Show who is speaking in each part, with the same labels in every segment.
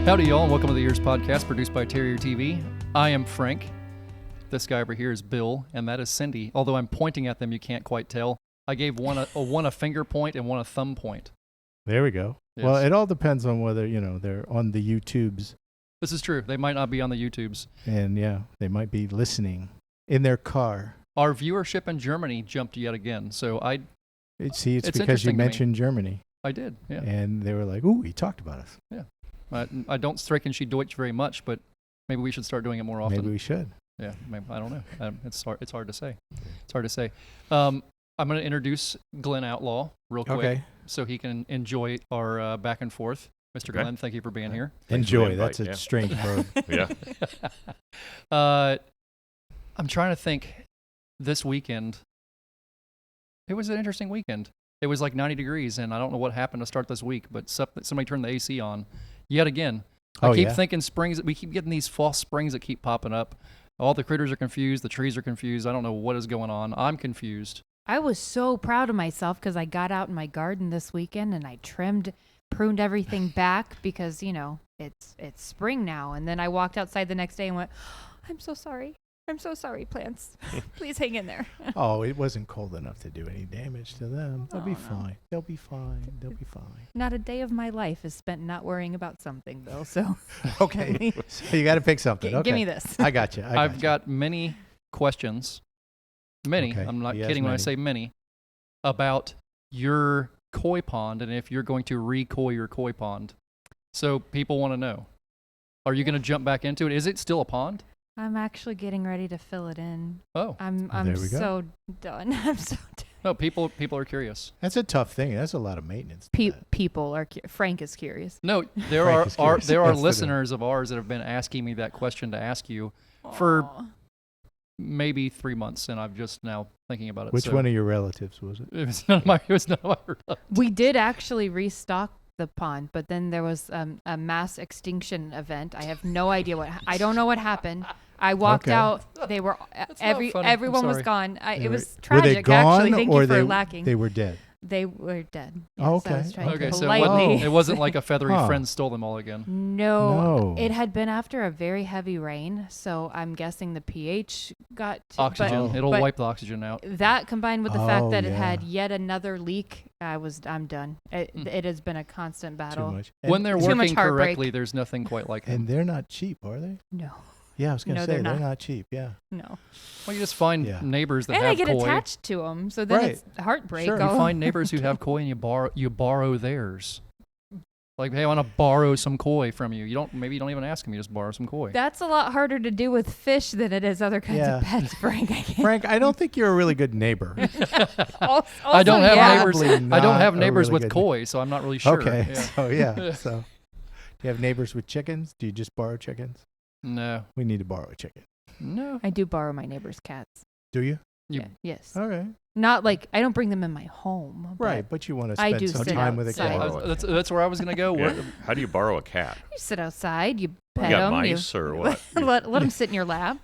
Speaker 1: Howdy, y'all, and welcome to the EEARSS Podcast, produced by Terrier TV. I am Frank. This guy over here is Bill, and that is Cindy. Although I'm pointing at them, you can't quite tell. I gave one a finger point and one a thumb point.
Speaker 2: There we go.
Speaker 1: Yes.
Speaker 2: Well, it all depends on whether, they're on the YouTubes.
Speaker 1: This is true. They might not be on the YouTubes.
Speaker 2: And, they might be listening in their car.
Speaker 1: Our viewership in Germany jumped yet again. So
Speaker 2: It's because you mentioned Germany.
Speaker 1: I did, yeah.
Speaker 2: And they were like, ooh, he talked about us.
Speaker 1: Yeah. I don't sprechen Sie Deutsch very much, but maybe we should start doing it more often.
Speaker 2: Maybe we should.
Speaker 1: Yeah, maybe, I don't know. It's hard to say. It's hard to say. I'm going to introduce Glen Outlaw real quick so he can enjoy our back and forth. Mr. Glen, thank you for being here.
Speaker 2: Enjoy. That's a strange verb.
Speaker 3: Yeah.
Speaker 1: I'm trying to think. This weekend, it was an interesting weekend. It was like 90 degrees, and I don't know what happened to start this week, but somebody turned the AC on yet again. I keep thinking springs. We keep getting these false springs that keep popping up. All the critters are confused. The trees are confused. I don't know what is going on. I'm confused.
Speaker 4: I was so proud of myself because I got out in my garden this weekend and I pruned everything back because, it's spring now. And then I walked outside the next day and went, I'm so sorry. I'm so sorry, plants. Please hang in there.
Speaker 2: Oh, it wasn't cold enough to do any damage to them. They'll be fine.
Speaker 4: No.
Speaker 2: They'll be fine. They'll be fine.
Speaker 4: Not a day of my life is spent not worrying about something, Bill. So
Speaker 2: okay, so you got to pick something. Okay.
Speaker 4: Give me this.
Speaker 2: I got you.
Speaker 1: I've got many questions. Many.
Speaker 2: Okay.
Speaker 1: I'm not kidding when I say many. About your koi pond and if you're going to re-koi your koi pond. So people want to know. Are you going to jump back into it? Is it still a pond?
Speaker 4: I'm actually getting ready to fill it in.
Speaker 1: Oh.
Speaker 4: I'm so done. I'm so done.
Speaker 1: No, people are curious.
Speaker 2: That's a tough thing. That's a lot of maintenance.
Speaker 4: People are Frank is curious.
Speaker 1: No, there are listeners of ours that have been asking me that question to ask you for maybe 3 months, and I'm just now thinking about it.
Speaker 2: Which one of your relatives was it?
Speaker 1: It was none of my relatives.
Speaker 4: We did actually restock the pond, but then there was a mass extinction event. I have no idea I don't know what happened. I walked out. They were everyone was gone. It was tragic.
Speaker 2: Were they gone,
Speaker 4: actually. Thank
Speaker 2: or
Speaker 4: you for lacking.
Speaker 2: They were dead.
Speaker 4: They were dead. Yes,
Speaker 2: okay.
Speaker 1: So it wasn't like a feathery friend stole them all again.
Speaker 4: No. It had been after a very heavy rain, so I'm guessing the pH got
Speaker 1: oxygen. It'll wipe the oxygen out.
Speaker 4: That combined with the fact that it had yet another leak, I'm done. It has been a constant battle.
Speaker 2: Too much.
Speaker 1: When they're working correctly, there's nothing quite like it.
Speaker 2: And they're not cheap, are they?
Speaker 4: No.
Speaker 2: Yeah, I was going to say, they're not cheap, yeah.
Speaker 4: No.
Speaker 1: Well, you just find neighbors that have koi.
Speaker 4: And I get attached to them, so then it's heartbreak.
Speaker 1: Sure, you find neighbors who have koi and you borrow theirs. Like, hey, I want to borrow some koi from you. Maybe you don't even ask them, you just borrow some koi.
Speaker 4: That's a lot harder to do with fish than it is other kinds of pets, Frank.
Speaker 2: Frank, I don't think you're a really good neighbor.
Speaker 1: I don't have neighbors. I don't have neighbors with koi, so I'm not really sure.
Speaker 2: Okay, so do you have neighbors with chickens? Do you just borrow chickens?
Speaker 1: No.
Speaker 2: We need to borrow a chicken.
Speaker 1: No.
Speaker 4: I do borrow my neighbor's cats.
Speaker 2: Do you?
Speaker 4: Yes.
Speaker 2: All right.
Speaker 4: Not like, I don't bring them in my home.
Speaker 2: Right, but you want to spend some time with a cat.
Speaker 1: That's where I was going to go.
Speaker 3: Yeah. How do you borrow a cat?
Speaker 4: You sit outside, you pet them.
Speaker 3: You got mice or what?
Speaker 4: let them sit in your lap.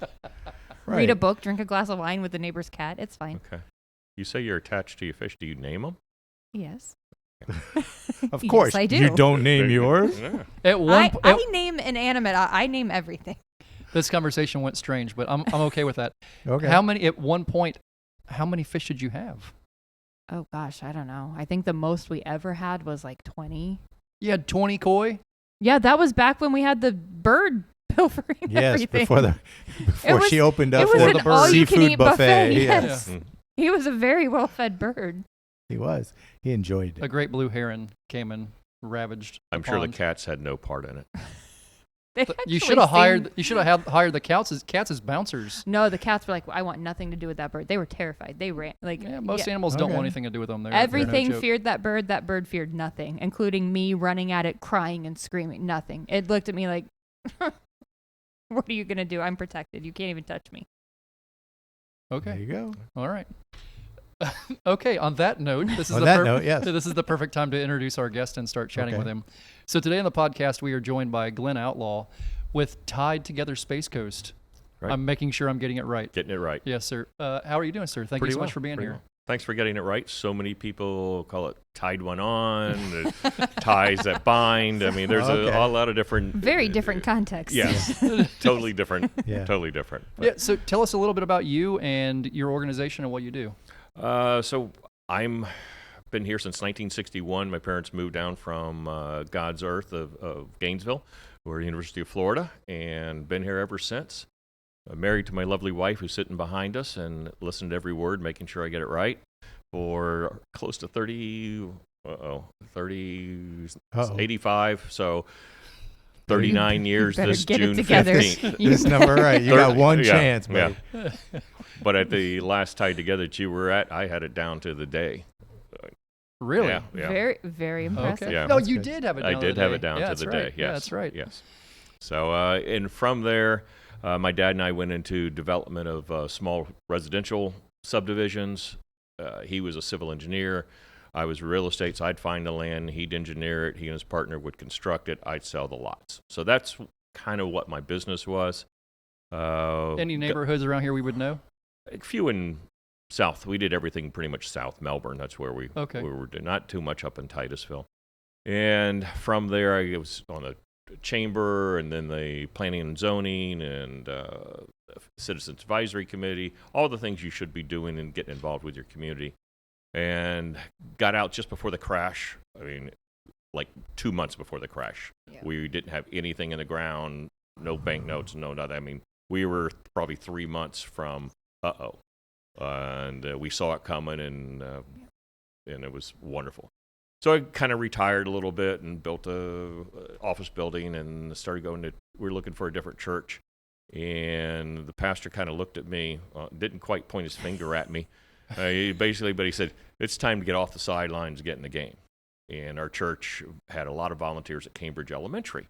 Speaker 2: Right.
Speaker 4: Read a book, drink a glass of wine with the neighbor's cat. It's fine.
Speaker 3: Okay. You say you're attached to your fish. Do you name them?
Speaker 4: Yes.
Speaker 2: Of course.
Speaker 4: Yes, I do.
Speaker 2: You don't name yours?
Speaker 3: Yeah.
Speaker 4: I name inanimate. I name everything.
Speaker 1: This conversation went strange, but I'm okay with that.
Speaker 2: Okay.
Speaker 1: At one point, how many fish did you have?
Speaker 4: Oh, gosh, I don't know. I think the most we ever had was like 20.
Speaker 1: You had 20 koi?
Speaker 4: Yeah, that was back when we had the bird pilfering everything.
Speaker 2: Before she opened up
Speaker 4: for
Speaker 2: the seafood buffet.
Speaker 4: Yes.
Speaker 1: Yeah.
Speaker 4: He was a very well-fed bird.
Speaker 2: He was. He enjoyed it.
Speaker 1: A great blue heron came and ravaged the
Speaker 3: I'm sure the
Speaker 1: pond.
Speaker 3: cats had no part in it.
Speaker 1: You should have hired the cats as bouncers.
Speaker 4: No, the cats were like, I want nothing to do with that bird. They were terrified. They ran
Speaker 1: most animals don't want anything to do with them.
Speaker 4: Everything
Speaker 1: they're no
Speaker 4: feared that bird. That bird feared nothing, including me running at it, crying and screaming. Nothing. It looked at me like, what are you gonna do? I'm protected. You can't even touch me.
Speaker 1: Okay.
Speaker 2: There you go.
Speaker 1: All right. Okay, on that note, this is this is the perfect time to introduce our guest and start chatting with him. So today on the podcast, we are joined by Glen Outlaw with Tied Together Space Coast. Right. I'm making sure I'm getting it right.
Speaker 3: Getting it right.
Speaker 1: Yes, sir. How are you doing, sir? Thank you so much for being here.
Speaker 3: Thanks for getting it right. So many people call it tied one on, ties that bind. I mean, there's a lot of different.
Speaker 4: Very different context.
Speaker 3: Yes, totally different.
Speaker 2: Yeah.
Speaker 3: Totally different.
Speaker 1: Yeah. So tell us a little bit about you and your organization and what you do.
Speaker 3: So I'm been here since 1961. My parents moved down from God's Earth of Gainesville, or University of Florida, and been here ever since. I'm married to my lovely wife who's sitting behind us and listened to every word, making sure I get it right for close to 85, so 39 years
Speaker 4: better
Speaker 3: this
Speaker 4: get it
Speaker 3: June
Speaker 4: together.
Speaker 3: 15th.
Speaker 2: This number right. You got one chance, buddy.
Speaker 3: Yeah. But at the last tied together that you were at, I had it down to the day.
Speaker 1: Really?
Speaker 3: Yeah.
Speaker 4: Very, very impressive.
Speaker 1: Okay.
Speaker 3: Yeah.
Speaker 1: No,
Speaker 2: That's
Speaker 1: you
Speaker 2: good.
Speaker 1: did have it down
Speaker 3: I
Speaker 1: to
Speaker 3: did
Speaker 1: the
Speaker 3: have
Speaker 1: day.
Speaker 3: it down
Speaker 1: Yeah,
Speaker 3: to
Speaker 1: that's
Speaker 3: the
Speaker 1: right.
Speaker 3: day. Yes.
Speaker 1: Yeah, that's right.
Speaker 3: Yes. So, and from there, my dad and I went into development of small residential subdivisions. He was a civil engineer. I was real estate, so I'd find the land, he'd engineer it, he and his partner would construct it, I'd sell the lots. So that's kind of what my business was.
Speaker 1: Any neighborhoods around here we would know?
Speaker 3: A few in South. We did everything pretty much South Melbourne. That's where we
Speaker 1: Okay.
Speaker 3: were doing, not too much up in Titusville. And from there, I was on the chamber and then the planning and zoning and citizens advisory committee, all the things you should be doing and getting involved with your community. And got out just before the crash. I mean, like 2 months before the crash.
Speaker 4: Yeah.
Speaker 3: We didn't have anything in the ground, no banknotes, no nothing. I mean, we were probably 3 months from and we saw it coming, and it was wonderful. So I kind of retired a little bit and built a office building and started going to. We were looking for a different church, and the pastor kind of looked at me, didn't quite point his finger at me, but he said, "It's time to get off the sidelines, and get in the game." And our church had a lot of volunteers at Cambridge Elementary.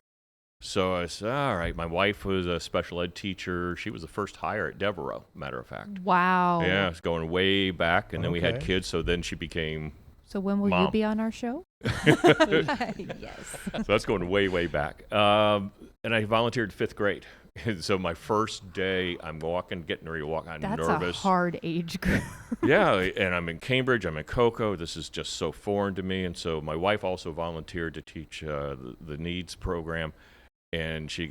Speaker 3: So I said, all right, my wife was a special ed teacher. She was the first hire at Devereaux, matter of fact.
Speaker 4: Wow.
Speaker 3: Yeah, it's going way back, and then we had
Speaker 2: Okay.
Speaker 3: kids, so then she became,
Speaker 4: So when will you
Speaker 3: Mom.
Speaker 4: be on our show? Yes.
Speaker 3: so that's going way, way back. And I volunteered 5th grade. And so my first day, I'm getting ready to walk. I'm
Speaker 4: That's
Speaker 3: nervous.
Speaker 4: a hard age group.
Speaker 3: Yeah, and I'm in Cambridge, I'm in Cocoa. This is just so foreign to me. And so my wife also volunteered to teach the needs program. And she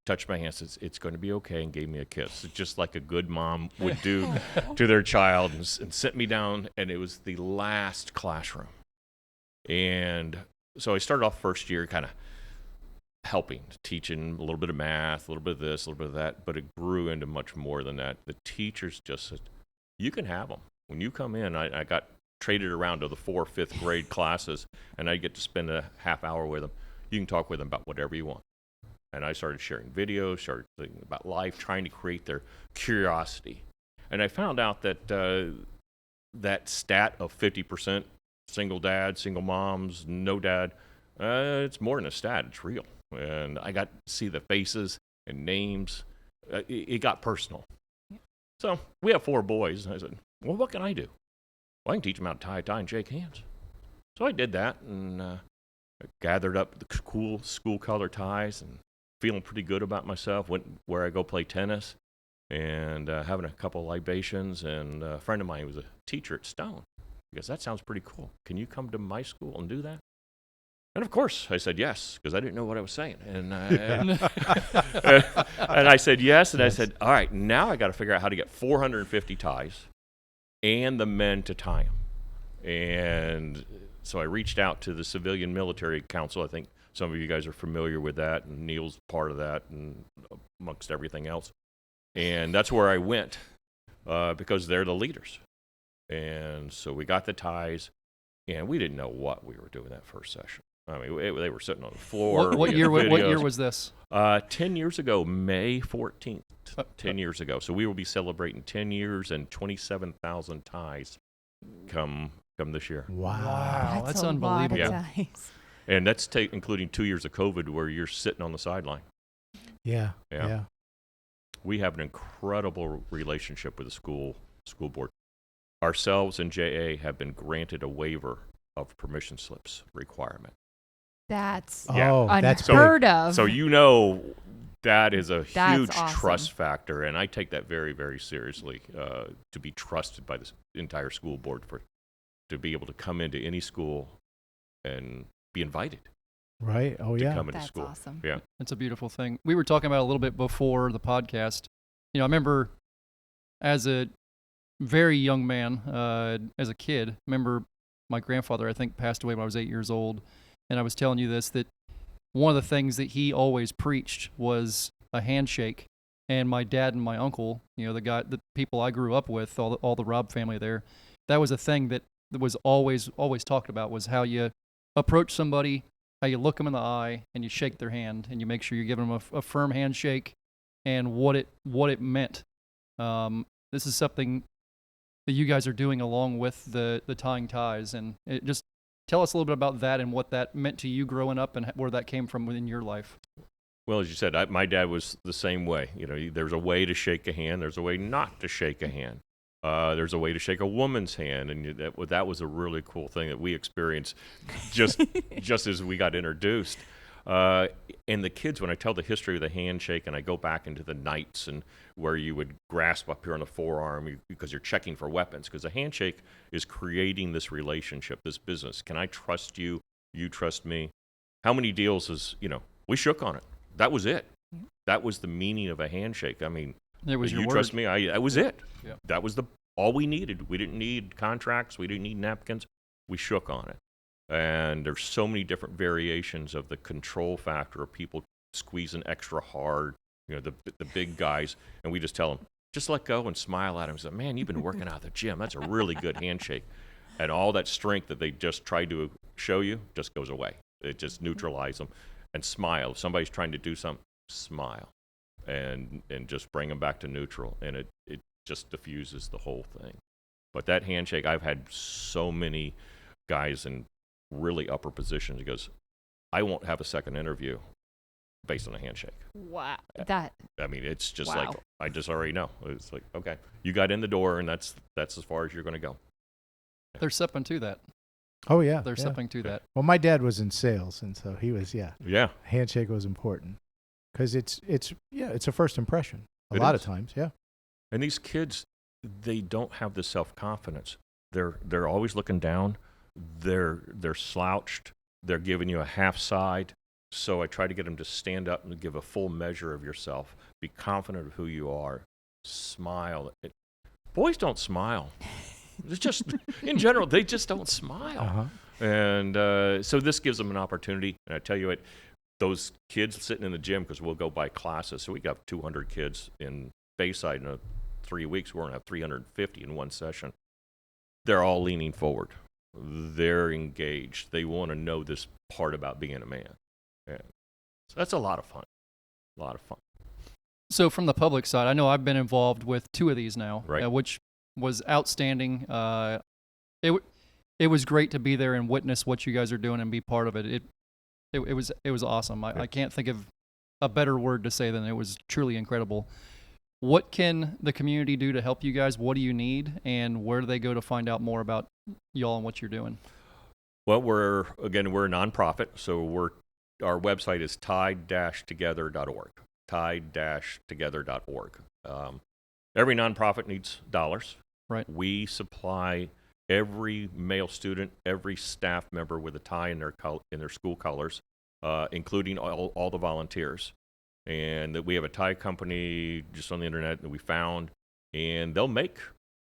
Speaker 3: touched my hand, says, "It's going to be okay," and gave me a kiss, just like a good mom would do to their child, and sent me down. And it was the last classroom. And so I started off first year kind of helping, teaching a little bit of math, a little bit of this, a little bit of that, but it grew into much more than that. The teachers just said, "You can have them. When you come in," I got traded around to the 4th, 5th grade classes, and I get to spend a half hour with them. You can talk with them about whatever you want. And I started sharing videos, started thinking about life, trying to create their curiosity. And I found out that that stat of 50% single dad, single moms, no dad, it's more than a stat, it's real. And I got to see the faces and names. It got personal. So we have 4 boys, and I said, well, what can I do? Well, I can teach them how to tie and shake hands. So I did that, and gathered up the cool school color ties, and feeling pretty good about myself. Went where I go play tennis, and having a couple libations. And a friend of mine was a teacher at Stone. He goes, "That sounds pretty cool. Can you come to my school and do that?" And of course, I said yes, because I didn't know what I was saying. And and I said yes, and I said, all right, now I got to figure out how to get 450 ties and the men to tie them. And so I reached out to the Civilian Military Council. I think some of you guys are familiar with that, and Neil's part of that, and amongst everything else. And that's where I went, because they're the leaders. And so we got the ties, and we didn't know what we were doing that first session. I mean, they were sitting on the floor.
Speaker 1: What year was this?
Speaker 3: 10 years ago, May 14th, 10 years ago. So we will be celebrating 10 years and 27,000 ties come this year.
Speaker 2: Wow.
Speaker 1: That's
Speaker 4: a
Speaker 1: unbelievable.
Speaker 4: lot of
Speaker 3: Yeah.
Speaker 4: ties.
Speaker 3: And that's including 2 years of COVID where you're sitting on the sideline.
Speaker 2: Yeah.
Speaker 3: Yeah.
Speaker 2: Yeah.
Speaker 3: We have an incredible relationship with the school board. Ourselves and JA have been granted a waiver of permission slips requirement.
Speaker 4: That's
Speaker 3: Yeah.
Speaker 2: Oh, that's big.
Speaker 4: unheard of.
Speaker 3: So That is a
Speaker 4: That's
Speaker 3: huge
Speaker 4: awesome.
Speaker 3: trust factor, and I take that very, very seriously. To be trusted by the entire school board to be able to come into any school and be invited
Speaker 2: Right. Oh
Speaker 3: to
Speaker 2: yeah.
Speaker 3: come into
Speaker 4: That's
Speaker 3: school.
Speaker 4: awesome.
Speaker 3: Yeah.
Speaker 1: It's a beautiful thing. We were talking about it a little bit before the podcast. I remember as a very young man, as a kid, remember my grandfather, I think, passed away when I was 8 years old. And I was telling you this, that one of the things that he always preached was a handshake. And my dad and my uncle, the people I grew up with, all the Robb family there, that was a thing that was always talked about, was how you approach somebody, how you look them in the eye, and you shake their hand, and you make sure you're giving them a firm handshake, and what it meant. This is something that you guys are doing along with the tying ties, and just tell us a little bit about that and what that meant to you growing up and where that came from within your life.
Speaker 3: Well, as you said, my dad was the same way. There's a way to shake a hand. There's a way not to shake a hand. There's a way to shake a woman's hand, and that was a really cool thing that we experienced just as we got introduced. And the kids, when I tell the history of the handshake, and I go back into the nights and where you would grasp up here on the forearm because you're checking for weapons, because a handshake is creating this relationship, this business. Can I trust you? You trust me? How many deals we shook on it. That was it. That was the meaning of a handshake. I mean,
Speaker 1: It was your
Speaker 3: you
Speaker 1: word.
Speaker 3: trust me? That was it.
Speaker 1: Yeah.
Speaker 3: That was all we needed. We didn't need contracts. We didn't need napkins. We shook on it. And there's so many different variations of the control factor of people squeezing extra hard, the big guys. And we just tell them, just let go and smile at them. Say, man, you've been working out at the gym. That's a really good handshake. And all that strength that they just tried to show you just goes away. It just neutralizes them. And smile. If somebody's trying to do something, smile. And just bring them back to neutral. And it just diffuses the whole thing. But that handshake, I've had so many guys in really upper positions. He goes, I won't have a second interview based on a handshake.
Speaker 4: Wow.
Speaker 3: I mean, it's just
Speaker 4: Wow.
Speaker 3: like, I just already know. It's like, okay, you got in the door, and that's as far as you're going to go.
Speaker 1: There's something to that.
Speaker 2: Oh yeah.
Speaker 1: There's
Speaker 2: yeah.
Speaker 1: something to that.
Speaker 2: Well, my dad was in sales, and so he was
Speaker 3: Yeah.
Speaker 2: handshake was important because it's a first impression a
Speaker 3: It
Speaker 2: lot
Speaker 3: is.
Speaker 2: of times. Yeah.
Speaker 3: And these kids, they don't have the self-confidence. They're always looking down. They're slouched. They're giving you a half side. So I try to get them to stand up and give a full measure of yourself. Be confident of who you are. Smile. Boys don't smile. It's just, in general, they just don't smile.
Speaker 2: Uh-huh.
Speaker 3: And so this gives them an opportunity. And I tell you what, those kids sitting in the gym, because we'll go by classes. So we got 200 kids in Bayside in 3 weeks. We're going to have 350 in one session. They're all leaning forward. They're engaged. They want to know this part about being a man. Yeah. So that's a lot of fun. A lot of fun.
Speaker 1: So from the public side, I know I've been involved with 2 of these now,
Speaker 3: Right.
Speaker 1: Which was outstanding. It was great to be there and witness what you guys are doing and be part of it. It was awesome. I can't think of a better word to say than it was truly incredible. What can the community do to help you guys? What do you need, and where do they go to find out more about y'all and what you're doing?
Speaker 3: Well, we're a nonprofit, so our website is tied-together.org. Tied-together.org. Every nonprofit needs dollars.
Speaker 1: Right.
Speaker 3: We supply every male student, every staff member with a tie in their school colors, including all the volunteers. And that we have a tie company just on the internet that we found, and they'll make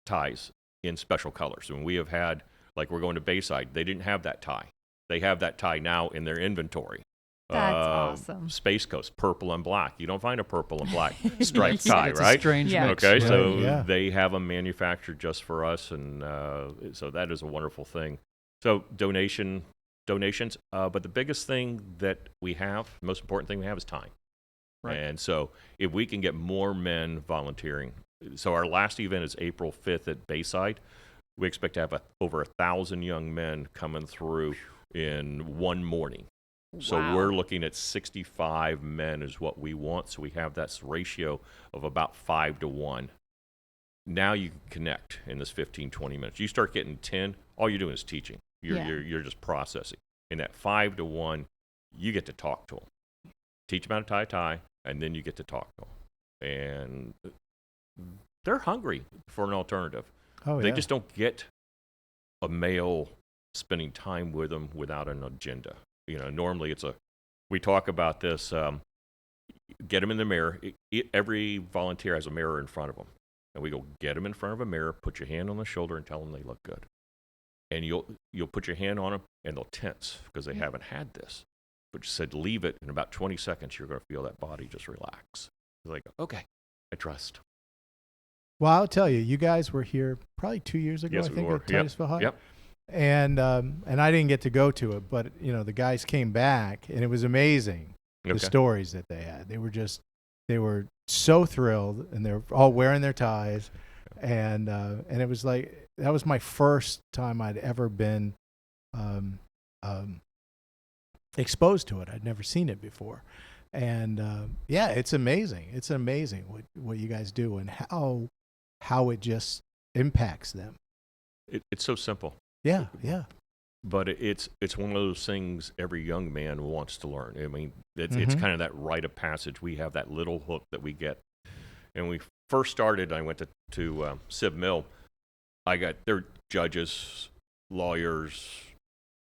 Speaker 3: ties in special colors. And we have had, like, we're going to Bayside. They didn't have that tie. They have that tie now in their inventory.
Speaker 4: That's awesome.
Speaker 3: Space Coast, purple and black. You don't find a purple and black striped
Speaker 1: Yeah,
Speaker 3: tie,
Speaker 1: it's
Speaker 3: right?
Speaker 1: a strange
Speaker 4: Yeah.
Speaker 1: mix.
Speaker 3: Okay,
Speaker 2: Right,
Speaker 3: so
Speaker 2: yeah.
Speaker 3: they have them manufactured just for us, and so that is a wonderful thing. So donations, but the biggest thing that we have, the most important thing we have is time.
Speaker 1: Right.
Speaker 3: And so if we can get more men volunteering, so our last event is April 5th at Bayside. We expect to have over 1,000 young men coming through in one morning. So
Speaker 4: Wow.
Speaker 3: we're looking at 65 men is what we want. So we have that ratio of about 5-1. Now you can connect in this 15, 20 minutes. You start getting 10, all you're doing is teaching. You're just processing. In that 5-1, you get to talk to them. Teach them how to tie a tie. and then you get to talk to them. And they're hungry for an alternative.
Speaker 2: Oh,
Speaker 3: They
Speaker 2: yeah.
Speaker 3: just don't get a male spending time with them without an agenda. Normally we talk about this, get them in the mirror. Every volunteer has a mirror in front of them. And we go, get them in front of a mirror, put your hand on the shoulder and tell them they look good. And you'll put your hand on them and they'll tense because they haven't had this. But you said, leave it. In about 20 seconds, you're going to feel that body just relax. It's like, okay, I trust.
Speaker 2: Well, I'll tell you, you guys were here probably 2 years ago,
Speaker 3: Yes,
Speaker 2: I
Speaker 3: we
Speaker 2: think,
Speaker 3: were.
Speaker 2: at Titusville High.
Speaker 3: Yep.
Speaker 2: And I didn't get to go to it, but the guys came back, and it was amazing the
Speaker 3: Okay.
Speaker 2: stories that they had. They were so thrilled, and they're all wearing their ties, and it was like that was my first time I'd ever been exposed to it. I'd never seen it before, and yeah, it's amazing. It's amazing what you guys do and how it just impacts them.
Speaker 3: It's so simple.
Speaker 2: Yeah.
Speaker 3: But it's one of those things every young man wants to learn. I mean, it's
Speaker 2: Mhm.
Speaker 3: kind of that rite of passage. We have that little hook that we get. And we first started, I went to Civ Mill. I got their judges, lawyers,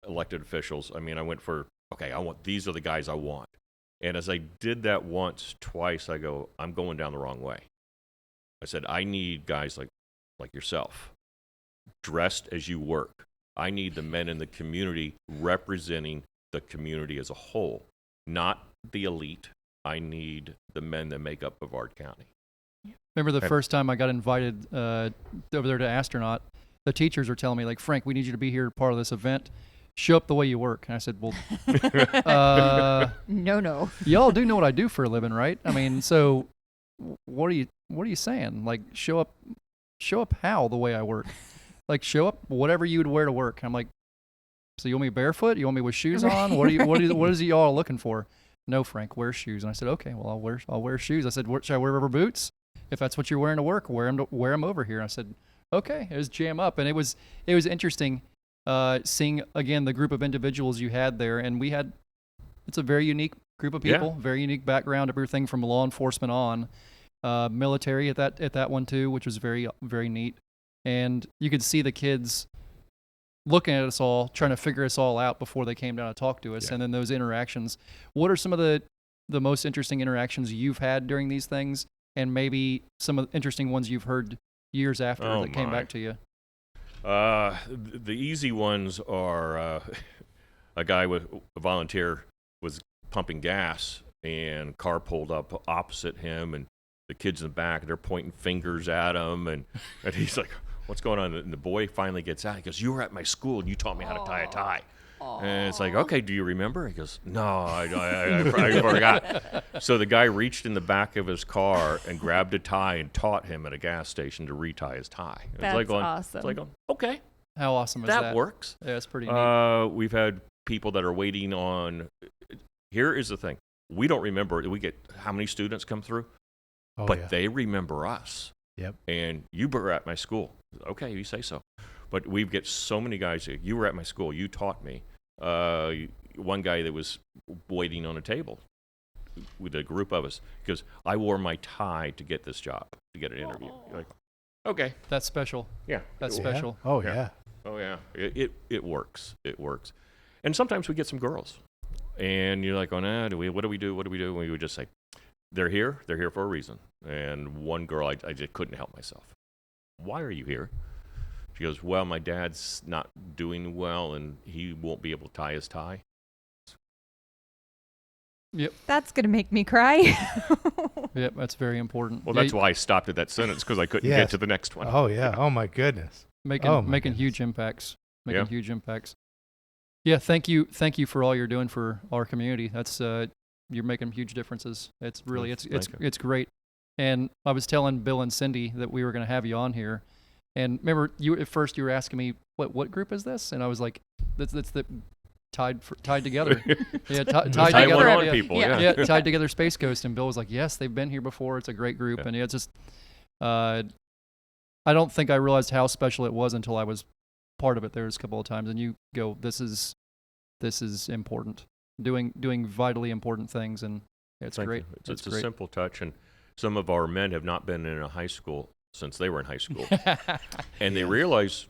Speaker 3: elected officials. I mean, I went for, okay, these are the guys I want. And as I did that twice, I go, I'm going down the wrong way. I said, I need guys like yourself, dressed as you work. I need the men in the community representing the community as a whole, not the elite. I need the men that make up Brevard County.
Speaker 1: Remember the
Speaker 3: Okay.
Speaker 1: first time I got invited over there to Astronaut, the teachers were telling me, like, Frank, we need you to be here part of this event. Show up the way you work. And I said, well,
Speaker 4: No.
Speaker 1: y'all do know what I do for a living, right? I mean, so what are you saying? Like, show up how the way I work? Like, show up whatever you would wear to work. I'm like, so you want me barefoot? You want me with shoes on? What is it y'all looking for? No, Frank, wear shoes. And I said, okay, well, I'll wear shoes. I said, should I wear rubber boots? If that's what you're wearing to work, wear them over here. And I said, okay, it was jam up. And it was interesting seeing, again, the group of individuals you had there. And it's a very unique group of people, very unique background, everything from law enforcement on, military at that one too, which was very, very neat. And you could see the kids looking at us all, trying to figure us all out before they came down to talk to us.
Speaker 3: Yeah.
Speaker 1: And then those interactions. What are some of the most interesting interactions you've had during these things? And maybe some of the interesting ones you've heard years after that came back to you?
Speaker 3: The easy ones are a volunteer was pumping gas and car pulled up opposite him and the kids in the back, they're pointing fingers at him and he's like, what's going on? And the boy finally gets out. He goes, you were at my school and you taught me how to tie a tie. And it's like, okay, do you remember? He goes, no, I forgot. So the guy reached in the back of his car and grabbed a tie and taught him at a gas station to retie his tie.
Speaker 4: That's awesome.
Speaker 3: It's like, okay,
Speaker 1: How awesome is that?
Speaker 3: that works.
Speaker 1: Yeah, it's pretty neat.
Speaker 3: We've had people that are waiting on. Here is the thing: we don't remember. We get how many students come through,
Speaker 2: Oh,
Speaker 3: but
Speaker 2: yeah.
Speaker 3: they remember us.
Speaker 2: Yep.
Speaker 3: And you were at my school. Okay, you say so. But we get so many guys. You were at my school. You taught me. One guy that was waiting on a table with a group of us because I wore my tie to get this job, to get an interview. You're like, okay,
Speaker 1: That's special.
Speaker 3: yeah,
Speaker 1: That's
Speaker 2: Yeah.
Speaker 1: special.
Speaker 2: Oh,
Speaker 3: Yeah.
Speaker 2: yeah.
Speaker 3: Oh yeah, it works. It works. And sometimes we get some girls, and you're like, oh no, what do we do? And we would just say, they're here for a reason. And one girl, I just couldn't help myself. Why are you here? She goes, well, my dad's not doing well, and he won't be able to tie his tie.
Speaker 4: That's going to make me cry.
Speaker 1: Yep, that's very important.
Speaker 3: Well,
Speaker 1: Yeah,
Speaker 3: that's why I stopped at that sentence because I couldn't
Speaker 2: Yes.
Speaker 3: get to the next one.
Speaker 2: Oh, yeah. Oh, my goodness.
Speaker 1: making
Speaker 2: Oh, my
Speaker 1: huge
Speaker 2: goodness.
Speaker 1: impacts.
Speaker 3: Yeah.
Speaker 1: Huge impacts. Yeah, thank you for all you're doing for our community. That's you're making huge differences. It's really
Speaker 3: Well, thank you.
Speaker 1: it's great. And I was telling Bill and Cindy that we were going to have you on here. And remember, at first you were asking me what group is this, and I was like, that's the tied together. Yeah, tied
Speaker 3: Tie
Speaker 1: together.
Speaker 3: one on
Speaker 1: Yeah.
Speaker 3: people.
Speaker 4: Yeah.
Speaker 3: Yeah.
Speaker 1: Yeah, Tied Together Space Coast, and Bill was like, yes, they've been here before. It's a great group.
Speaker 3: Yeah.
Speaker 1: And yeah, it's just, I don't think I realized how special it was until I was part of it. There was a couple of times, and you go, this is important, doing vitally important things, and It's
Speaker 3: Thank
Speaker 1: great.
Speaker 3: you.
Speaker 1: It's
Speaker 3: It's a
Speaker 1: great.
Speaker 3: simple touch, and some of our men have not been in a high school since they were in high school, and they realize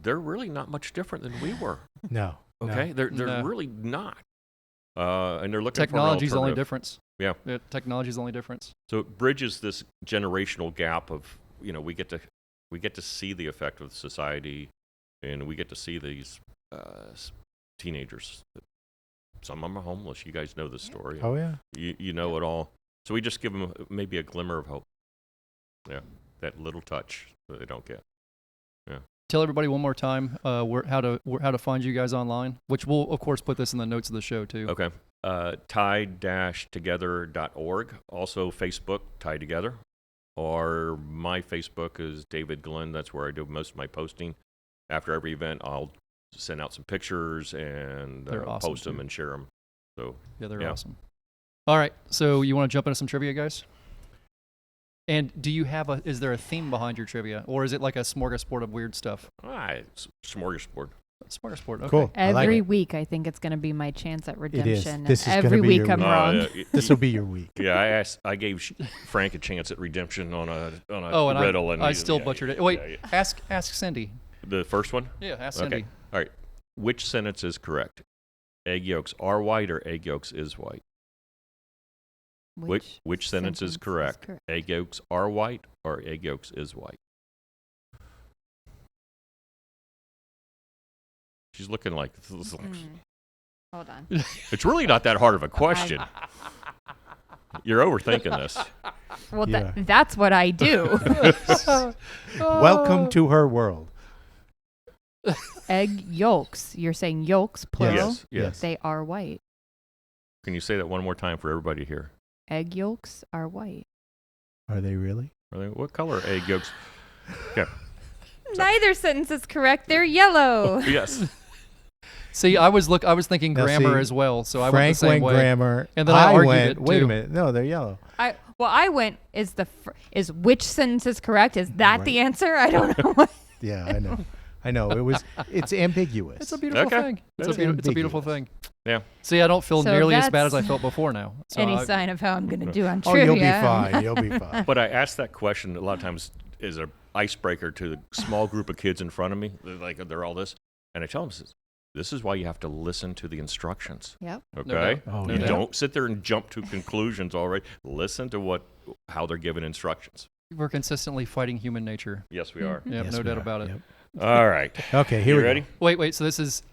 Speaker 3: they're really not much different than we were.
Speaker 2: No.
Speaker 3: Okay, they're
Speaker 1: No.
Speaker 3: really not, and they're looking
Speaker 1: Technology's
Speaker 3: for
Speaker 1: the
Speaker 3: an
Speaker 1: only
Speaker 3: alternative.
Speaker 1: difference.
Speaker 3: Yeah.
Speaker 1: Technology's the only difference.
Speaker 3: So it bridges this generational gap of we get to see the effect of society, and we get to see these teenagers. Some of them are homeless. You guys know this story.
Speaker 2: Oh yeah.
Speaker 3: You know it all. So we just give them maybe a glimmer of hope. Yeah, that little touch that they don't get.
Speaker 1: Tell everybody one more time how to find you guys online, which we'll of course put this in the notes of the show too.
Speaker 3: Okay. Tie-together.org. Also Facebook, Tie Together. Or my Facebook is David Glen. That's where I do most of my posting. After every event, I'll send out some pictures and
Speaker 1: They're awesome,
Speaker 3: post them
Speaker 1: too.
Speaker 3: and share them. So
Speaker 1: Yeah, they're
Speaker 3: Yeah.
Speaker 1: awesome. All right, so you want to jump into some trivia, guys? And do you have is there a theme behind your trivia, or is it like a smorgasbord of weird stuff?
Speaker 3: it's smorgasbord.
Speaker 1: Smorgasbord, okay.
Speaker 2: Cool. I like
Speaker 4: Every
Speaker 2: it.
Speaker 4: week, I think it's going to be my chance at redemption.
Speaker 2: This is
Speaker 4: and
Speaker 2: gonna
Speaker 4: every
Speaker 2: be
Speaker 4: week
Speaker 2: your
Speaker 4: I'm
Speaker 2: week.
Speaker 4: wrong.
Speaker 2: This will be your week.
Speaker 3: Yeah, I gave Frank a chance at redemption on a
Speaker 1: Oh, and
Speaker 3: riddle,
Speaker 1: I
Speaker 3: he-
Speaker 1: still
Speaker 3: yeah,
Speaker 1: butchered it.
Speaker 3: yeah,
Speaker 1: Wait,
Speaker 3: yeah.
Speaker 1: ask Cindy.
Speaker 3: The first one.
Speaker 1: Yeah, ask
Speaker 3: Okay.
Speaker 1: Cindy.
Speaker 3: All right. Which sentence is correct? Egg yolks are white or egg yolks is white? Which sentence is correct? Egg yolks are white or egg yolks is white? She's looking like
Speaker 4: Hold on.
Speaker 3: it's really not that hard of a question. You're overthinking this.
Speaker 4: Well,
Speaker 2: Yeah.
Speaker 4: that's what I do.
Speaker 2: Welcome to her world.
Speaker 4: Egg yolks. You're saying yolks, plural.
Speaker 3: Yes.
Speaker 4: They are white.
Speaker 3: Can you say that one more time for everybody here?
Speaker 4: Egg yolks are white.
Speaker 2: Are they really?
Speaker 3: What color are egg yolks?
Speaker 4: Neither sentence is correct. They're yellow.
Speaker 3: Yes.
Speaker 1: See, I was thinking
Speaker 2: Now,
Speaker 1: grammar
Speaker 2: see,
Speaker 1: as well, so I
Speaker 2: Frank
Speaker 1: went the same
Speaker 2: went
Speaker 1: way.
Speaker 2: grammar.
Speaker 1: And then I argued
Speaker 2: went.
Speaker 1: it,
Speaker 2: Wait
Speaker 1: too.
Speaker 2: a minute. No, they're yellow.
Speaker 4: I went is which sentence is correct? Is that the
Speaker 2: Right.
Speaker 4: answer? I don't know.
Speaker 2: Yeah, I know. I know. It's ambiguous.
Speaker 1: It's a beautiful
Speaker 3: Okay.
Speaker 1: thing.
Speaker 2: It's
Speaker 1: It's a beautiful thing.
Speaker 3: Yeah.
Speaker 1: See, I don't feel
Speaker 4: So
Speaker 1: nearly as bad as I
Speaker 4: that's
Speaker 1: felt before now. So
Speaker 4: Any
Speaker 1: I-
Speaker 4: sign of how I'm going to do on
Speaker 2: Oh,
Speaker 4: trivia.
Speaker 2: you'll be fine. You'll be fine.
Speaker 3: But I ask that question a lot of times as an icebreaker to the small group of kids in front of me. They're all this. And I tell them, this is why you have to listen to the instructions.
Speaker 4: Yep.
Speaker 3: Okay?
Speaker 2: Oh,
Speaker 1: No
Speaker 3: You
Speaker 1: doubt.
Speaker 3: don't sit there and jump to conclusions already. Listen to how they're given instructions.
Speaker 1: We're consistently fighting human nature.
Speaker 3: Yes, we are.
Speaker 1: Yep,
Speaker 2: Yes,
Speaker 1: no
Speaker 2: we
Speaker 1: doubt
Speaker 2: are.
Speaker 1: about it.
Speaker 2: Yep.
Speaker 3: All right.
Speaker 2: Okay, here
Speaker 3: You
Speaker 2: we
Speaker 3: ready?
Speaker 2: go.
Speaker 1: Wait. So this is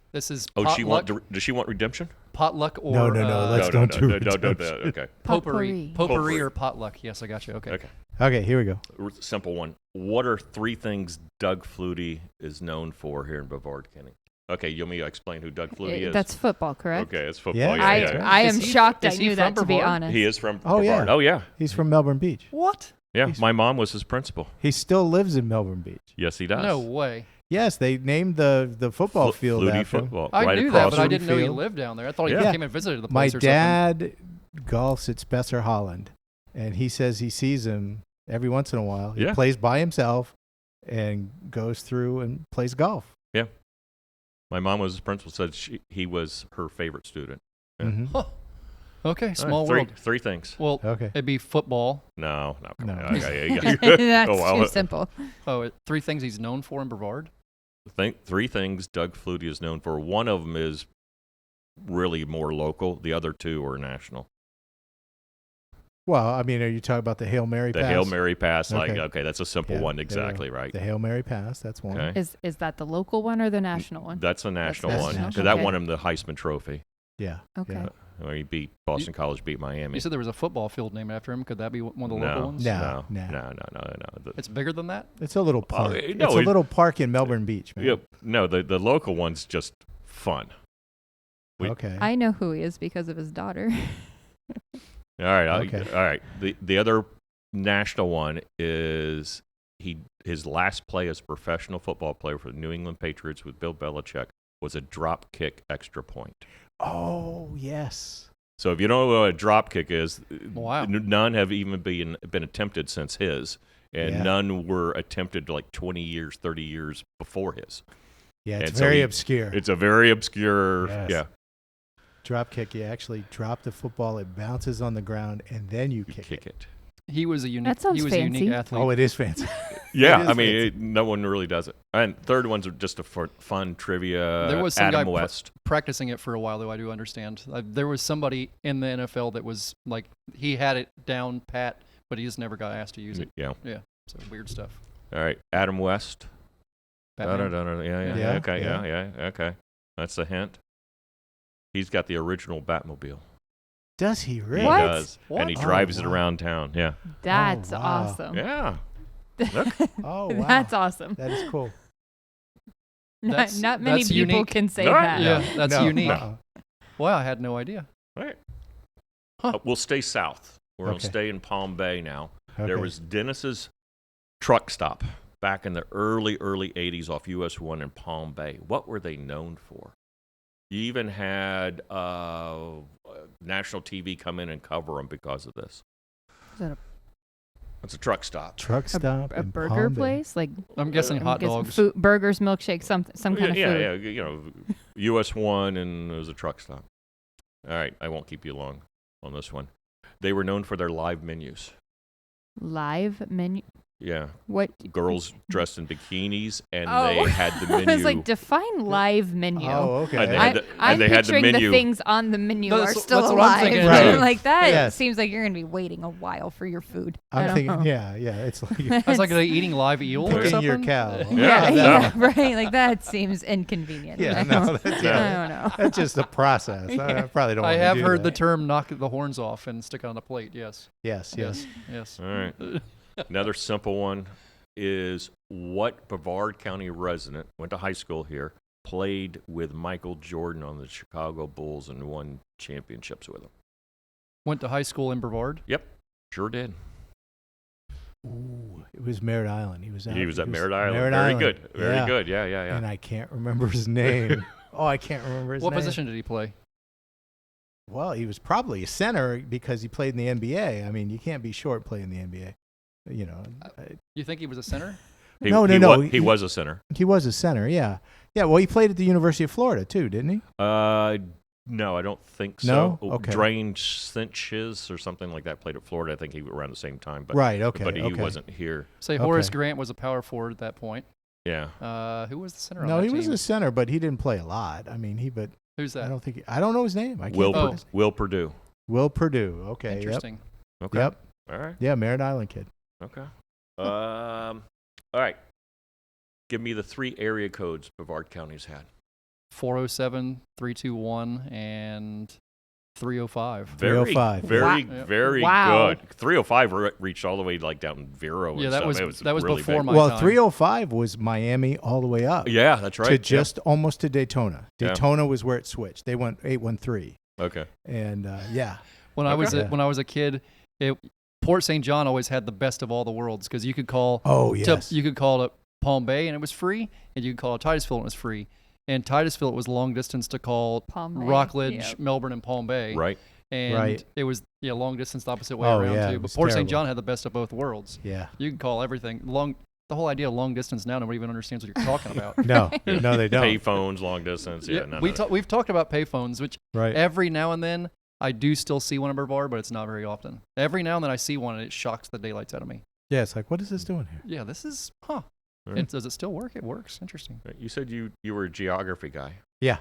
Speaker 3: Oh,
Speaker 1: potluck,
Speaker 3: does she want redemption?
Speaker 1: potluck or
Speaker 2: No, let's don't do
Speaker 3: no.
Speaker 2: redemption.
Speaker 3: Okay.
Speaker 1: potpourri.
Speaker 4: Potpourri.
Speaker 1: Potpourri or potluck. Yes, I got you. Okay.
Speaker 3: Okay.
Speaker 2: Okay, here we go.
Speaker 3: Simple one. What are 3 things Doug Flutie is known for here in Brevard County? Okay, you want me to explain who Doug Flutie is?
Speaker 4: That's football, correct?
Speaker 3: Okay, it's football.
Speaker 2: Yeah.
Speaker 3: Yeah,
Speaker 4: I,
Speaker 3: yeah.
Speaker 4: I am
Speaker 1: Is he-
Speaker 4: shocked I
Speaker 1: is he
Speaker 4: knew that,
Speaker 1: from
Speaker 4: to be
Speaker 1: Brevard?
Speaker 4: honest.
Speaker 3: He is from
Speaker 2: Oh, yeah.
Speaker 3: Brevard. Oh, yeah.
Speaker 2: He's from Melbourne Beach.
Speaker 1: What?
Speaker 3: Yeah,
Speaker 2: He's-
Speaker 3: my mom was his principal.
Speaker 2: He still lives in Melbourne Beach.
Speaker 3: Yes, he does.
Speaker 1: No way.
Speaker 2: Yes, they named the football field
Speaker 3: Flutie
Speaker 2: after him.
Speaker 3: football.
Speaker 1: I
Speaker 3: right
Speaker 1: knew that,
Speaker 3: across
Speaker 1: but I
Speaker 3: from-
Speaker 1: didn't know he
Speaker 2: field.
Speaker 1: lived down there. I thought he
Speaker 2: Yeah.
Speaker 1: came and visited the
Speaker 2: My
Speaker 1: place or something.
Speaker 2: dad golfs at Spessart Holland, and he says he sees him every once in a while. He
Speaker 3: Yeah.
Speaker 2: plays by himself and goes through and plays golf.
Speaker 3: My mom was his principal. Said he was her favorite student. Yeah.
Speaker 2: Mhm.
Speaker 1: Huh. Okay,
Speaker 3: All
Speaker 1: small
Speaker 3: right, three,
Speaker 1: world.
Speaker 3: 3 things.
Speaker 1: Well,
Speaker 2: Okay.
Speaker 1: it'd be football.
Speaker 3: No. Come
Speaker 2: No.
Speaker 3: on.
Speaker 4: That's
Speaker 3: Oh, wow.
Speaker 4: too simple.
Speaker 1: Oh, 3 things he's known for in Brevard.
Speaker 3: 3 things Doug Flutie is known for. One of them is really more local. The other 2 are national.
Speaker 2: Well, I mean, are you talking about the Hail Mary
Speaker 3: The
Speaker 2: pass?
Speaker 3: Hail Mary pass,
Speaker 2: Okay.
Speaker 3: okay, that's a simple
Speaker 2: Yeah,
Speaker 3: one,
Speaker 2: there you
Speaker 3: exactly
Speaker 2: go.
Speaker 3: right.
Speaker 2: The Hail Mary pass, that's one.
Speaker 3: Okay.
Speaker 4: Is that the local one or the national one?
Speaker 3: That's the national
Speaker 4: That's
Speaker 3: one
Speaker 2: national.
Speaker 3: because that
Speaker 4: Okay.
Speaker 3: won him the Heisman Trophy.
Speaker 2: Yeah.
Speaker 4: Okay.
Speaker 2: yeah.
Speaker 3: Where he beat Boston College, beat Miami.
Speaker 1: You said there was a football field named after him. Could that be one of the local
Speaker 3: No,
Speaker 1: ones?
Speaker 2: No.
Speaker 3: no.
Speaker 1: It's bigger than that?
Speaker 2: It's a little park.
Speaker 3: no,
Speaker 2: it's a little park in Melbourne Beach, man.
Speaker 3: Yep. No, the local one's just fun. We-
Speaker 2: Okay.
Speaker 4: I know who he is because of his daughter.
Speaker 3: All right.
Speaker 2: Okay.
Speaker 3: All right. The other national one is his last play as a professional football player for the New England Patriots with Bill Belichick was a drop kick extra point.
Speaker 2: Oh, yes.
Speaker 3: So if you don't know what a drop kick is,
Speaker 1: Wow.
Speaker 3: none have even been attempted since his, and
Speaker 2: Yeah.
Speaker 3: none were attempted like 20 years, 30 years before his.
Speaker 2: Yeah, it's
Speaker 3: And so
Speaker 2: very
Speaker 3: he-
Speaker 2: obscure.
Speaker 3: It's a very obscure,
Speaker 2: Yes.
Speaker 3: yeah.
Speaker 2: Drop kick. You actually drop the football. It bounces on the ground, and then you kick it.
Speaker 1: He was a unique.
Speaker 4: That sounds
Speaker 1: he was a
Speaker 4: fancy.
Speaker 1: unique athlete.
Speaker 2: Oh, it is fancy.
Speaker 3: Yeah,
Speaker 2: is
Speaker 3: I mean, no one really does it. And third ones are just a fun trivia.
Speaker 1: There was some
Speaker 3: Adam
Speaker 1: guy
Speaker 3: West.
Speaker 1: practicing it for a while, though. I do understand. There was somebody in the NFL that was like he had it down pat, but he just never got asked to use it.
Speaker 3: Yeah.
Speaker 1: Yeah, so weird stuff.
Speaker 3: All right, Adam West.
Speaker 1: Batman.
Speaker 3: Yeah. Okay.
Speaker 2: Yeah.
Speaker 3: Yeah. Okay. That's a hint. He's got the original Batmobile.
Speaker 2: Does he really?
Speaker 3: He
Speaker 4: What?
Speaker 3: does,
Speaker 1: What?
Speaker 3: and he
Speaker 2: Oh,
Speaker 3: drives it
Speaker 2: wow.
Speaker 3: around town. Yeah.
Speaker 4: That's
Speaker 2: wow.
Speaker 4: awesome.
Speaker 3: Yeah.
Speaker 2: Oh, wow.
Speaker 4: That's awesome.
Speaker 2: That is cool.
Speaker 4: Not many
Speaker 1: that's
Speaker 4: people
Speaker 1: unique.
Speaker 4: can say
Speaker 3: No,
Speaker 4: that.
Speaker 1: Yeah, that's
Speaker 2: No,
Speaker 1: unique.
Speaker 2: uh-uh.
Speaker 1: Wow, I had no idea.
Speaker 3: All right.
Speaker 1: Huh.
Speaker 3: We'll stay south. We're going
Speaker 2: Okay.
Speaker 3: to stay in Palm Bay now. There
Speaker 2: Okay.
Speaker 3: was Dennis's truck stop back in the early 80s off US 1 in Palm Bay. What were they known for? You even had national TV come in and cover them because of this.
Speaker 4: Is that
Speaker 3: It's a truck stop.
Speaker 2: Truck stop.
Speaker 4: a
Speaker 2: in
Speaker 4: burger
Speaker 2: Palm Bay.
Speaker 4: place? Like
Speaker 1: I'm guessing hot dogs.
Speaker 4: burgers, milkshakes, some kind of food.
Speaker 3: Yeah, you know, US 1 and it was a truck stop. All right, I won't keep you long on this one. They were known for their live menus.
Speaker 4: Live menu.
Speaker 3: Yeah,
Speaker 4: What?
Speaker 3: girls dressed in bikinis, and
Speaker 4: Oh.
Speaker 3: they had the menu.
Speaker 4: I was like, define live menu.
Speaker 2: Oh, okay.
Speaker 3: And they had
Speaker 4: I'm
Speaker 3: they had the
Speaker 4: picturing
Speaker 3: menu.
Speaker 4: things on the menu
Speaker 1: That's-
Speaker 4: are still
Speaker 1: that's what I'm
Speaker 4: alive.
Speaker 1: thinking,
Speaker 2: too.
Speaker 4: Like that
Speaker 2: Yes.
Speaker 4: seems like you're going to be waiting a while for your food. I
Speaker 2: I'm
Speaker 4: don't
Speaker 2: thinking,
Speaker 4: know.
Speaker 2: yeah. It's like
Speaker 1: I was like, are they eating live eel or
Speaker 2: picking
Speaker 1: something?
Speaker 2: your cow.
Speaker 3: Yeah,
Speaker 4: Yeah, right. Like that seems inconvenient.
Speaker 2: Yeah,
Speaker 4: I
Speaker 2: no,
Speaker 4: don't,
Speaker 2: that's,
Speaker 4: I
Speaker 2: yeah.
Speaker 4: don't know.
Speaker 2: That's just the process. I probably don't
Speaker 1: I
Speaker 2: want
Speaker 1: have
Speaker 2: to do
Speaker 1: heard the
Speaker 2: that.
Speaker 1: term "knock the horns off" and stick it on a plate. Yes.
Speaker 2: Yes.
Speaker 1: Yes.
Speaker 3: All right. Another simple one is what Brevard County resident went to high school here, played with Michael Jordan on the Chicago Bulls, and won championships with him.
Speaker 1: Went to high school in Brevard.
Speaker 3: Yep, sure did.
Speaker 2: Ooh, it was Merritt Island. He was at
Speaker 3: Merritt Island. Very
Speaker 2: Island.
Speaker 3: good. Very
Speaker 2: Yeah.
Speaker 3: good. Yeah.
Speaker 2: And I can't remember his name. I can't remember his
Speaker 1: What
Speaker 2: name.
Speaker 1: position did he play?
Speaker 2: Well, he was probably a center because he played in the NBA. I mean, you can't be short playing in the NBA. You know,
Speaker 1: You think he was a center?
Speaker 2: No.
Speaker 3: He was a center.
Speaker 2: he was a center. Yeah. Well, he played at the University of Florida too, didn't he?
Speaker 3: No, I don't think so.
Speaker 2: No? Okay.
Speaker 3: Drain Cinches or something like that played at Florida. I think he was around the same time, but
Speaker 2: Right. Okay.
Speaker 3: but he
Speaker 2: okay.
Speaker 3: wasn't here.
Speaker 1: Say
Speaker 2: Okay.
Speaker 1: Horace Grant was a power forward at that point.
Speaker 3: Yeah.
Speaker 1: Who was the center on
Speaker 2: No,
Speaker 1: that
Speaker 2: he was
Speaker 1: team?
Speaker 2: a center, but he didn't play a lot. I mean,
Speaker 1: Who's that?
Speaker 2: I don't know his name. I can't
Speaker 3: Will
Speaker 2: think of his-
Speaker 3: Will Purdue.
Speaker 2: Will Purdue. Okay.
Speaker 1: Interesting.
Speaker 3: Okay.
Speaker 2: Yep.
Speaker 3: All right.
Speaker 2: Yeah. Merritt Island kid.
Speaker 3: Okay. All right. Give me the 3 area codes Brevard County's had.
Speaker 1: 407, 321, and 305.
Speaker 3: Very,
Speaker 2: 305.
Speaker 3: very,
Speaker 1: Wow.
Speaker 3: very
Speaker 4: Wow.
Speaker 3: good. 305 reached all the way like down Vero.
Speaker 1: Yeah,
Speaker 3: and
Speaker 1: that
Speaker 3: stuff.
Speaker 1: was
Speaker 3: It
Speaker 1: that was
Speaker 3: really
Speaker 1: before
Speaker 3: big.
Speaker 1: my
Speaker 2: Well,
Speaker 1: time.
Speaker 2: 305 was Miami all the way up.
Speaker 3: Yeah, that's right.
Speaker 2: To
Speaker 3: Yep.
Speaker 2: just almost to Daytona.
Speaker 3: Yeah.
Speaker 2: Daytona was where it switched. They went 813,
Speaker 3: Okay.
Speaker 2: and yeah,
Speaker 1: When I was
Speaker 2: Okay.
Speaker 1: when I was a kid, Port St. John always had the best of all the worlds because you could call
Speaker 2: yes,
Speaker 1: you could call it Palm Bay and it was free, and you could call it Titusville and it was free. And Titusville it was long distance to call
Speaker 4: Palm Bay,
Speaker 1: Rockledge,
Speaker 4: yep.
Speaker 1: Melbourne, and Palm Bay.
Speaker 3: Right.
Speaker 1: And
Speaker 2: Right.
Speaker 1: it was long distance the opposite way
Speaker 2: Oh,
Speaker 1: around
Speaker 2: yeah,
Speaker 1: too.
Speaker 2: it
Speaker 1: But
Speaker 2: was
Speaker 1: Port St.
Speaker 2: terrible.
Speaker 1: John had the best of both worlds.
Speaker 2: yeah.
Speaker 1: You can call everything long. The whole idea of long distance now, nobody even understands what you're talking about.
Speaker 2: No, no, they don't.
Speaker 3: Pay phones, long distance. Yeah, none of that.
Speaker 1: We've talked about payphones, which
Speaker 2: Right.
Speaker 1: every now and then I do still see one in Brevard, but it's not very often. Every now and then I see one and it shocks the daylights out of me.
Speaker 2: Yeah, it's like, what is this doing here?
Speaker 1: Yeah, this is,
Speaker 3: Right.
Speaker 1: Does it still work? It works. Interesting.
Speaker 3: You said you were a geography guy.
Speaker 2: Yeah.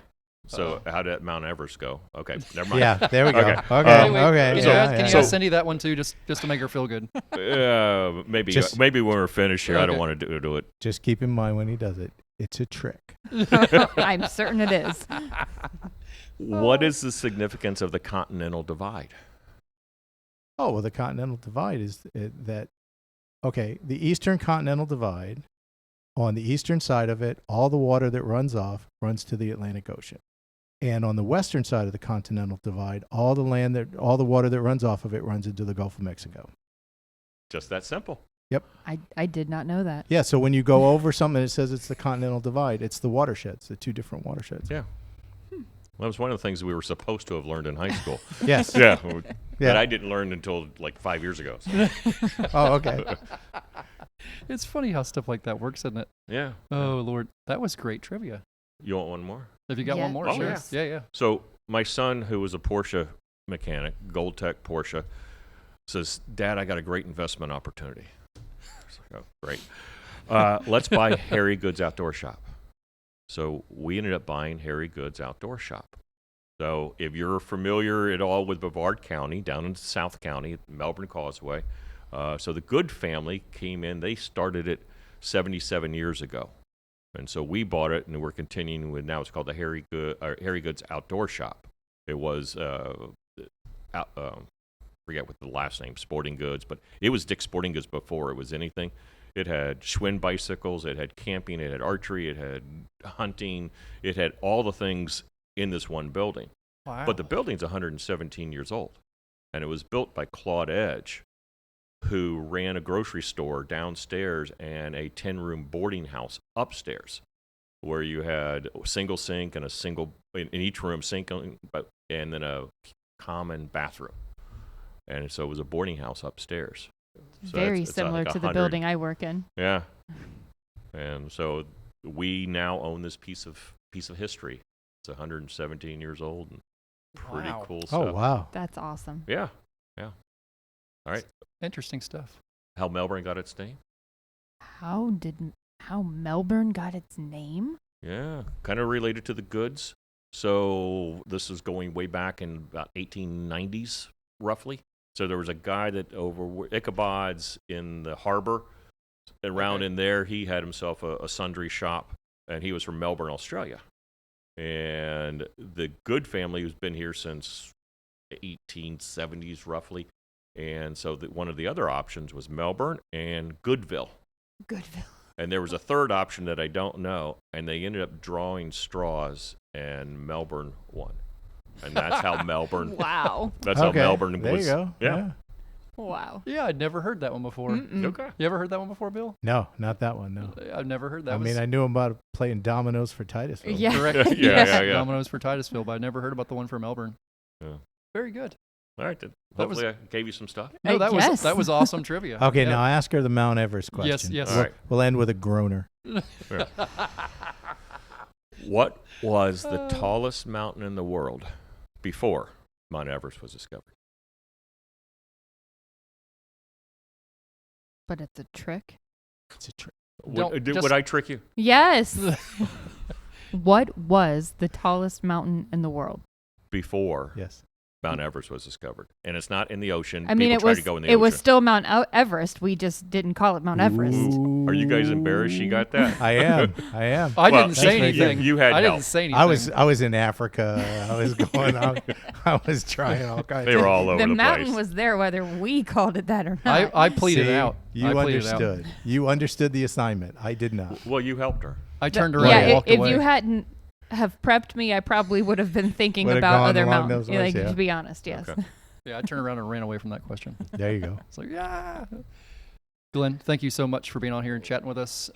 Speaker 3: So how did Mount Everest go? Okay, never mind.
Speaker 2: Yeah, there we go.
Speaker 3: Okay.
Speaker 2: Okay,
Speaker 1: Wait,
Speaker 2: okay.
Speaker 1: Can
Speaker 3: So-
Speaker 1: you ask, can you
Speaker 3: so-
Speaker 1: ask Cindy that one too, just to make her feel good?
Speaker 3: Maybe
Speaker 2: Just-
Speaker 3: maybe when we're finished here, I don't
Speaker 1: Okay.
Speaker 3: want to do it.
Speaker 2: Just keep in mind when he does it, it's a trick.
Speaker 4: I'm certain it is.
Speaker 3: What is the significance of the Continental Divide?
Speaker 2: Oh, well, the Continental Divide is that, okay, the Eastern Continental Divide, on the eastern side of it, all the water that runs off runs to the Atlantic Ocean. And on the western side of the Continental Divide, all the water that runs off of it runs into the Gulf of Mexico.
Speaker 3: Just that simple.
Speaker 4: I did not know that.
Speaker 2: Yeah, so when you go over something and it says it's the Continental Divide, it's the watersheds, the 2 different watersheds.
Speaker 3: Yeah. Well, that was one of the things we were supposed to have learned in high school.
Speaker 2: Yes.
Speaker 3: Yeah.
Speaker 2: Yeah.
Speaker 3: That I didn't learn until like 5 years ago. So,
Speaker 2: Oh, okay.
Speaker 1: It's funny how stuff like that works, isn't it?
Speaker 3: yeah.
Speaker 1: Oh, Lord. That was great trivia.
Speaker 3: You want one more?
Speaker 1: Have you got
Speaker 4: Yeah.
Speaker 1: one more?
Speaker 3: Oh,
Speaker 1: Sure.
Speaker 3: yeah.
Speaker 1: Yeah.
Speaker 3: So my son, who was a Porsche mechanic, Gold Tech Porsche, says, "Dad, I got a great investment opportunity." I was like, "Oh, great. Let's buy Harry Goods Outdoor Shop." So we ended up buying Harry Goods Outdoor Shop. So if you're familiar at all with Brevard County, down in South County, Melbourne Causeway, so the Good family came in. They started it 77 years ago. And so we bought it, and we're continuing with, now it's called the Harry Goods Outdoor Shop. It was, forget what the last name, Sporting Goods, but it was Dick's Sporting Goods before it was anything. It had Schwinn bicycles, it had camping, it had archery, it had hunting, it had all the things in this one building.
Speaker 1: Wow.
Speaker 3: But the building's 117 years old, and it was built by Claude Edge, who ran a grocery store downstairs and a 10-room boarding house upstairs, where you had a single sink and in each room sink, and then a common bathroom. And so it was a boarding house upstairs. So
Speaker 4: Very
Speaker 3: it's
Speaker 4: similar
Speaker 3: like
Speaker 4: to the
Speaker 3: 100
Speaker 4: building I work in.
Speaker 3: Yeah. And so we now own this piece of history. It's 117 years old and pretty
Speaker 1: Wow.
Speaker 3: cool stuff.
Speaker 2: Oh, wow.
Speaker 4: That's awesome.
Speaker 3: Yeah. Yeah. All right.
Speaker 1: Interesting stuff.
Speaker 3: How Melbourne got its name?
Speaker 4: How Melbourne got its name?
Speaker 3: Yeah. Kind of related to the goods. So this is going way back in about 1890s, roughly. So there was a guy that over Ichabod's in the harbor, around in there, he had himself a sundry shop, and he was from Melbourne, Australia. And the Good family has been here since 1870s, roughly. And so one of the other options was Melbourne and Goodville.
Speaker 4: Goodville.
Speaker 3: And there was a third option that I don't know, and they ended up drawing straws, and Melbourne won. And that's how Melbourne.
Speaker 4: Wow.
Speaker 3: That's how
Speaker 2: Okay,
Speaker 3: Melbourne
Speaker 2: there
Speaker 3: was.
Speaker 2: you go.
Speaker 3: Yeah.
Speaker 4: Wow.
Speaker 1: Yeah, I'd never heard that one before.
Speaker 4: Mm-mm.
Speaker 3: Okay.
Speaker 1: You ever heard that one before, Bill?
Speaker 2: No, not that one, no.
Speaker 1: I've never heard that.
Speaker 2: I mean, I knew about playing dominoes for Titusville.
Speaker 4: Yeah.
Speaker 1: Correct.
Speaker 3: Yeah.
Speaker 1: Dominoes for Titusville, but I never heard about the one for Melbourne.
Speaker 3: Yeah.
Speaker 1: Very good.
Speaker 3: All right. Then.
Speaker 1: That was-
Speaker 3: Hopefully I gave you some stuff.
Speaker 1: No, that
Speaker 4: Yes.
Speaker 1: was awesome trivia.
Speaker 2: Okay,
Speaker 1: Yeah.
Speaker 2: now ask her the Mount Everest question.
Speaker 1: Yes.
Speaker 3: All right.
Speaker 2: We'll end with a groaner.
Speaker 3: What was the tallest mountain in the world before Mount Everest was discovered?
Speaker 4: But it's a trick.
Speaker 2: It's a trick.
Speaker 3: Would I trick you?
Speaker 4: Yes. What was the tallest mountain in the world?
Speaker 3: Before
Speaker 2: Yes.
Speaker 3: Mount Everest was discovered, and it's not in the ocean.
Speaker 4: I mean,
Speaker 3: People
Speaker 4: it
Speaker 3: try
Speaker 4: was
Speaker 3: to go in the
Speaker 4: it was
Speaker 3: ocean.
Speaker 4: still Mount Everest. We just didn't call it Mount Everest.
Speaker 2: Ooh.
Speaker 3: Are you guys embarrassed she got that?
Speaker 2: I am. I am.
Speaker 1: I
Speaker 3: Well,
Speaker 1: didn't say
Speaker 2: thank you.
Speaker 1: anything.
Speaker 3: You had
Speaker 1: I
Speaker 3: help.
Speaker 1: didn't say anything.
Speaker 2: I was in Africa. I was going out. I was trying all kinds
Speaker 3: They
Speaker 2: of
Speaker 3: were all over
Speaker 4: The
Speaker 3: the
Speaker 4: mountain
Speaker 3: place.
Speaker 4: was there whether we called it that or not.
Speaker 1: I pleaded
Speaker 2: See,
Speaker 1: out.
Speaker 2: You
Speaker 1: I pleaded out.
Speaker 2: understood. You understood the assignment. I did not.
Speaker 3: Well, you helped her.
Speaker 1: I
Speaker 4: The-
Speaker 1: turned around
Speaker 4: yeah,
Speaker 1: and walked
Speaker 4: if
Speaker 1: away.
Speaker 4: you hadn't have prepped me, I probably would have been thinking
Speaker 2: Would have
Speaker 4: about
Speaker 2: gone
Speaker 4: other
Speaker 2: along
Speaker 4: mountains.
Speaker 2: those ways,
Speaker 4: Like,
Speaker 2: yeah.
Speaker 4: to be honest, yes.
Speaker 3: Okay.
Speaker 1: Yeah, I turned around and ran away from that question.
Speaker 2: There you go.
Speaker 1: It's like, yeah. Glenn, thank you so much for being on here and chatting with us.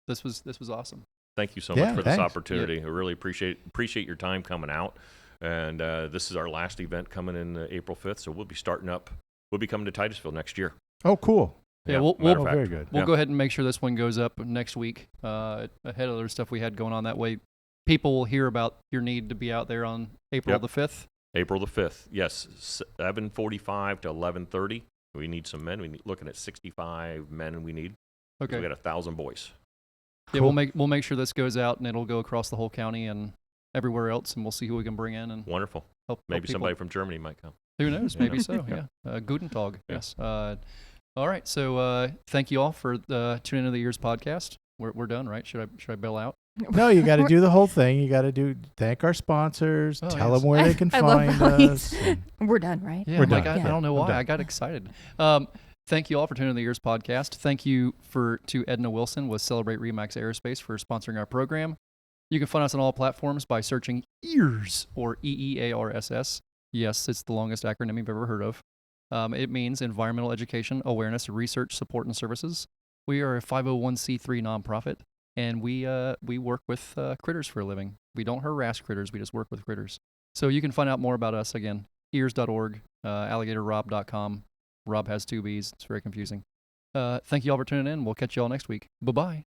Speaker 1: This was awesome.
Speaker 3: Thank you so
Speaker 2: Yeah,
Speaker 3: much for this
Speaker 2: thanks.
Speaker 3: opportunity. I really appreciate your time coming out. And this is our last event coming in April 5th, so we'll be starting up. We'll be coming to Titusville next year.
Speaker 2: Oh, cool.
Speaker 1: Yeah, we'll-
Speaker 3: matter of
Speaker 2: Oh,
Speaker 3: fact.
Speaker 2: very good.
Speaker 1: We'll
Speaker 3: Yeah.
Speaker 1: go ahead and make sure this one goes up next week ahead of other stuff we had going on. That way people will hear about your need to be out there on April
Speaker 3: Yep.
Speaker 1: the 5th.
Speaker 3: April the 5th, yes, 7:45 to 11:30. We need some men. We're looking at 65 men we need.
Speaker 1: Okay.
Speaker 3: We got 1,000 boys.
Speaker 1: Yeah,
Speaker 2: Cool.
Speaker 1: we'll make sure this goes out and it'll go across the whole county and everywhere else, and we'll see who we can bring in and
Speaker 3: Wonderful.
Speaker 1: help.
Speaker 3: Maybe
Speaker 1: people.
Speaker 3: somebody from Germany might come.
Speaker 1: Who knows?
Speaker 3: You
Speaker 1: Maybe
Speaker 3: know.
Speaker 1: so. Yeah. Guten Tag.
Speaker 3: Yeah.
Speaker 1: Yes. All right. So thank you all for tuning into the EEARSS Podcast. We're done, right? Should I bail out?
Speaker 2: No, you got to do the whole thing. You got to thank our sponsors.
Speaker 1: Oh,
Speaker 2: tell
Speaker 1: yes.
Speaker 2: them where they can
Speaker 4: I love
Speaker 2: find
Speaker 4: how he's-
Speaker 2: us. and-
Speaker 4: We're done, right?
Speaker 1: Yeah.
Speaker 2: We're
Speaker 1: I'm like,
Speaker 2: done.
Speaker 1: I
Speaker 2: Yeah,
Speaker 1: don't know
Speaker 2: I'm
Speaker 1: why.
Speaker 2: done.
Speaker 1: I got excited. Thank you all for tuning in to the EEARSS Podcast. Thank you to Edna Wilson with Celebrate Remax Aerospace for sponsoring our program. You can find us on all platforms by searching EEARSS or EEARSS. Yes, it's the longest acronym you've ever heard of. It means Environmental Education, Awareness, Research, Support, and Services. We are a 501c3 nonprofit, and we work with critters for a living. We don't harass critters. We just work with critters. So you can find out more about us again, ears.org, alligatorrob.com. Rob has two B's. It's very confusing. Thank you all for tuning in. We'll catch you all next week. Bye-bye.